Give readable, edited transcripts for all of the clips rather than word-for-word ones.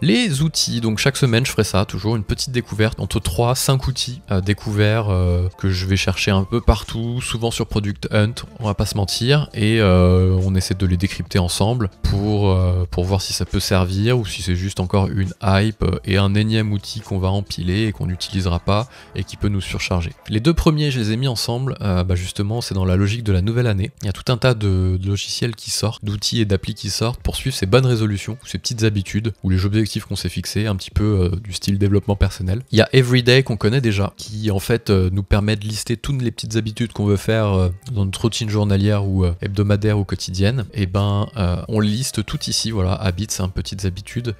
Les outils, donc chaque semaine je ferai ça, toujours une petite découverte, entre 3 5 outils découverts que je vais chercher un peu partout, souvent sur Product Hunt, on va pas se mentir, et on essaie de les décrypter ensemble pour voir si ça peut servir ou si c'est juste encore une hype et un énième outil qu'on va empiler et qu'on n'utilisera pas et qui peut nous surcharger. Les deux premiers, je les ai mis ensemble, justement c'est dans la logique de la nouvelle année. Il y a tout un tas de logiciels qui sortent, d'outils et d'applis qui sortent pour suivre ces bonnes résolutions, ces petites habitudes ou les objectifs qu'on s'est fixé, un petit peu du style développement personnel. Il y a Everyday qu'on connaît déjà, qui en fait nous permet de lister toutes les petites habitudes qu'on veut faire dans notre routine journalière ou hebdomadaire ou quotidienne. Et on liste tout ici, voilà, habits, c'est un petites habitudes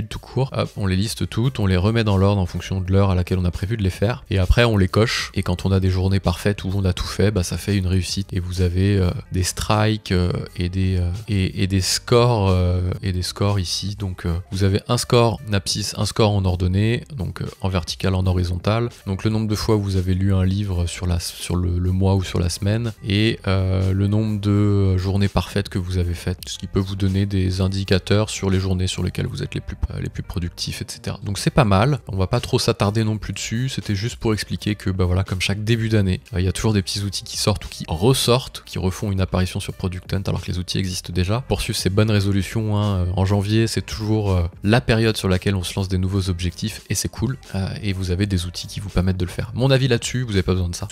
tout court. Hop, on les liste toutes, on les remet dans l'ordre en fonction de l'heure à laquelle on a prévu de les faire. Et après, on les coche. Et quand on a des journées parfaites où on a tout fait, ça fait une réussite. Et vous avez des strikes et des scores ici. Donc, vous avez un score Napsys, un score en ordonnée, donc en vertical, en horizontal. Donc, le nombre de fois où vous avez lu un livre sur le mois ou sur la semaine et le nombre de journées parfaites que vous avez faites, ce qui peut vous donner des indicateurs sur les journées sur lesquelles vous êtes les plus productifs, etc. Donc c'est pas mal, on va pas trop s'attarder non plus dessus, c'était juste pour expliquer que voilà, comme chaque début d'année, il y a toujours des petits outils qui sortent ou qui ressortent, qui refont une apparition sur Product Hunt alors que les outils existent déjà. Pour suivre ces bonnes résolutions, en janvier, c'est toujours la période sur laquelle on se lance des nouveaux objectifs et c'est cool, et vous avez des outils qui vous permettent de le faire. Mon avis là-dessus, vous n'avez pas besoin de ça.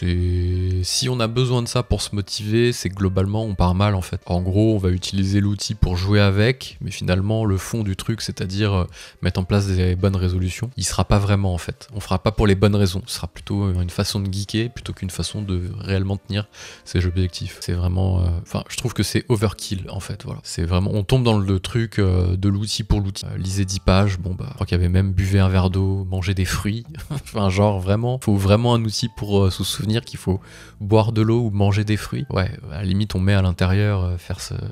Si on a besoin de ça pour se motiver, c'est que globalement on part mal en fait. En gros, on va utiliser l'outil pour jouer avec, mais finalement le fond du truc, c'est-à-dire mettre en place des bonnes résolutions, il sera pas vraiment en fait. On fera pas pour les bonnes raisons, ce sera plutôt une façon de geeker plutôt qu'une façon de réellement tenir ses objectifs. C'est vraiment, je trouve que c'est overkill en fait. Voilà, c'est vraiment, on tombe dans le truc de l'outil pour l'outil. Lisez 10 pages, je crois qu'il y avait même buvez un verre d'eau, mangez des fruits. Genre vraiment, faut vraiment un outil pour se souvenir qu'il faut boire de l'eau ou manger des fruits. Ouais, à la limite on met à l'intérieur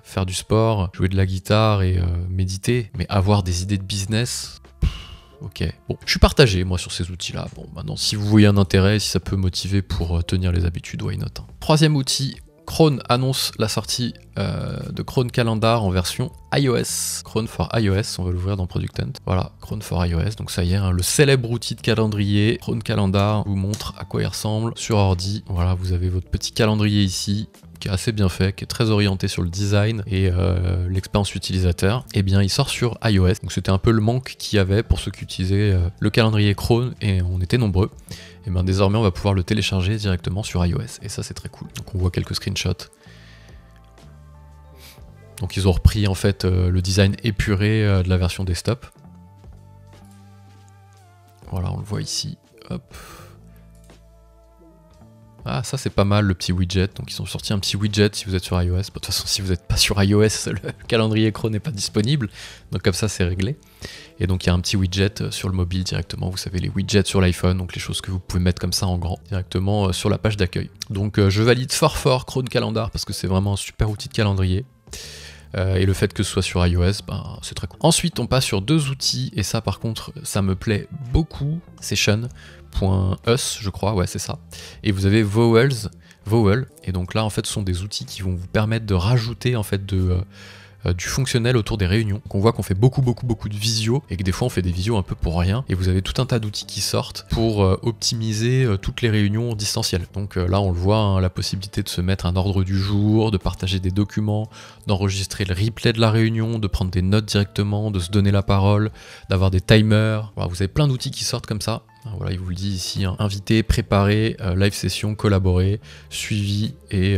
faire du sport, jouer de la guitare et méditer, mais avoir des idées de business. Ok, bon, je suis partagé moi sur ces outils là. Bon, maintenant si vous voyez un intérêt, si ça peut motiver pour tenir les habitudes, why not. Troisième outil, Chrome annonce la sortie de Chrome Calendar en version iOS. Chrome for iOS, on va l'ouvrir dans Product Hunt. Voilà, Chrome for iOS, donc ça y est, le célèbre outil de calendrier. Chrome Calendar vous montre à quoi il ressemble sur ordi. Voilà, vous avez votre petit calendrier ici, qui est assez bien fait, qui est très orienté sur le design et l'expérience utilisateur. Et bien il sort sur iOS, donc c'était un peu le manque qu'il y avait pour ceux qui utilisaient le calendrier Chrome, et on était nombreux. Et bien désormais on va pouvoir le télécharger directement sur iOS, et ça c'est très cool. Donc on voit quelques screenshots. Donc ils ont repris en fait le design épuré de la version desktop. Voilà, on le voit ici. Hop. Ah, ça c'est pas mal, le petit widget. Donc ils ont sorti un petit widget si vous êtes sur iOS. De toute façon, si vous n'êtes pas sur iOS, le calendrier Chrome n'est pas disponible. Donc comme ça, c'est réglé. Et donc il y a un petit widget sur le mobile directement. Vous savez, les widgets sur l'iPhone, donc les choses que vous pouvez mettre comme ça en grand directement sur la page d'accueil. Donc je valide fort Chrome Calendar parce que c'est vraiment un super outil de calendrier. Et le fait que ce soit sur iOS, c'est très cool. Ensuite, on passe sur deux outils, et ça par contre, ça me plaît beaucoup. Session.us, je crois, ouais c'est ça. Et vous avez Vowel, et donc là en fait ce sont des outils qui vont vous permettre de rajouter en fait du fonctionnel autour des réunions. On voit qu'on fait beaucoup de visio, et que des fois on fait des visios un peu pour rien, et vous avez tout un tas d'outils qui sortent pour optimiser toutes les réunions distancielles. Donc là on le voit, la possibilité de se mettre un ordre du jour, de partager des documents, d'enregistrer le replay de la réunion, de prendre des notes directement, de se donner la parole, d'avoir des timers. Voilà, vous avez plein d'outils qui sortent comme ça. Voilà, il vous le dit ici, inviter, préparer, live session, collaborer, suivi et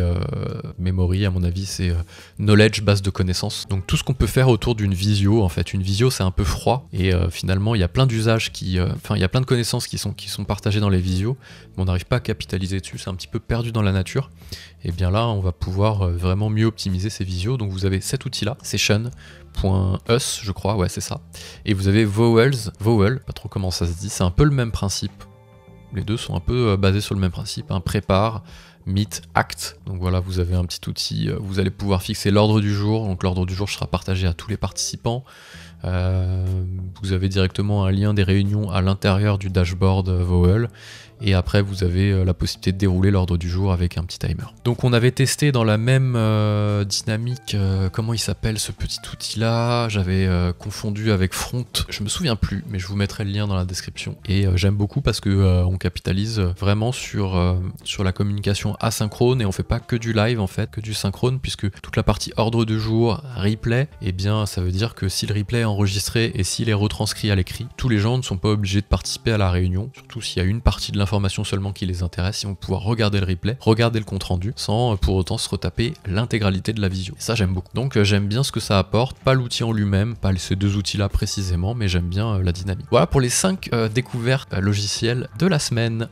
memory, à mon avis c'est knowledge, base de connaissances. Donc tout ce qu'on peut faire autour d'une visio, en fait, une visio c'est un peu froid, et finalement il y a plein d'usages il y a plein de connaissances qui sont partagées dans les visios, mais on n'arrive pas à capitaliser dessus, c'est un petit peu perdu dans la nature. Et bien là on va pouvoir vraiment mieux optimiser ces visios. Donc vous avez cet outil là, Session.us je crois, ouais c'est ça. Et vous avez Vowel, pas trop comment ça se dit, c'est un peu le même principe. Les deux sont un peu basés sur le même principe, prépare, meet, act. Donc voilà, vous avez un petit outil, vous allez pouvoir fixer l'ordre du jour. Donc l'ordre du jour sera partagé à tous les participants. Vous avez directement un lien des réunions à l'intérieur du dashboard Vowel. et après vous avez la possibilité de dérouler l'ordre du jour avec un petit timer. Donc on avait testé dans la même dynamique, comment il s'appelle ce petit outil là, j'avais confondu avec Front, je me souviens plus, mais je vous mettrai le lien dans la description, et j'aime beaucoup parce que on capitalise vraiment sur la communication asynchrone, et on fait pas que du live en fait, que du synchrone, puisque toute la partie ordre du jour, replay, et bien ça veut dire que si le replay est enregistré et s'il est retranscrit à l'écrit, tous les gens ne sont pas obligés de participer à la réunion, surtout s'il y a une partie de l'information seulement qui les intéresse, ils vont pouvoir regarder le replay, regarder le compte rendu, sans pour autant se retaper l'intégralité de la visio. Et ça j'aime beaucoup. Donc j'aime bien ce que ça apporte, pas l'outil en lui-même, pas ces deux outils là précisément, mais j'aime bien la dynamique. Voilà pour les 5 découvertes logicielles de la semaine.